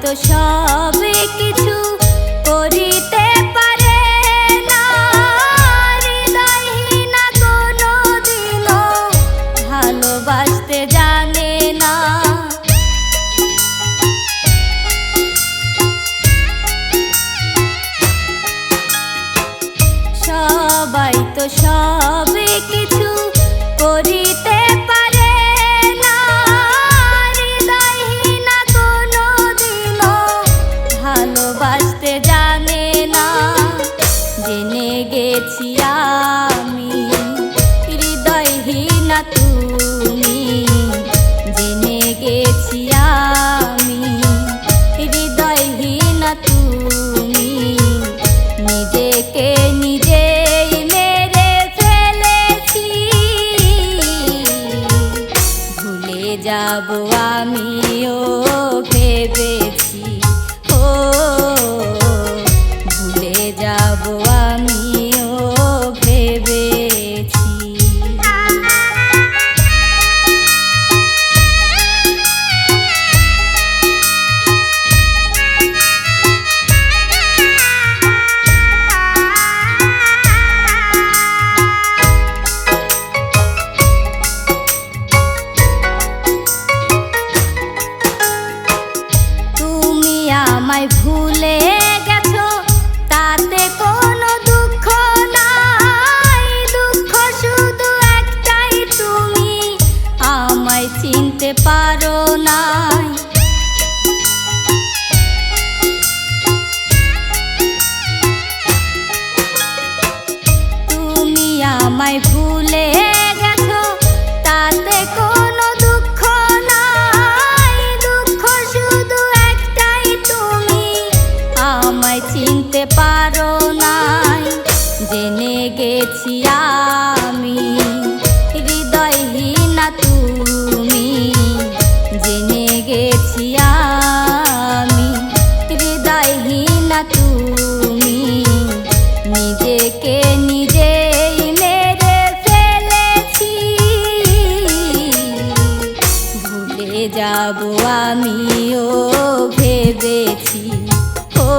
তো সবে কিছু করিতে পারে না, হৃদয়হীনা কোনো দিনও ভালোবাসতে জানে না। সবাই তো সবে কিছু করিতে পারে না, হৃদয়হীনা কোনো দিনও ভালোবাসতে জানে না। জেনে গেছি আমি হৃদয়হীনা তুমি, জেনে গেছি আমি হৃদয়হীনা তুমি। নিজেকে নিজেই মেরে ফেলেছি, ভুলে যাব আমিও ভেবেছি, ও ভুলে যাব আমিও ভেবেছি। আমায় ভুলে গেছো তাতে কোনো দুঃখ নাই, দুঃখ শুধু একটাই তুমি আমায় চিনতে পারো নাই। তুমি আমায় ভুলে গেছো তাতে কোনো দুঃখ নাই, দুঃখ শুধু একটাই তুমি আমায় চিনতে পারো নাই। জেনে গেছি আমি হৃদয়হীনা তুমি, জেনে গেছি আমি হৃদয়হীনা তুমি। নিজেকে নিজেই মেরে ফেলেছি, ভুলে যাব আমিও ভেবেছি, ও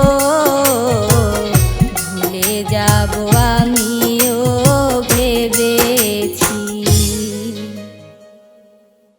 ভুলে যাব আমি।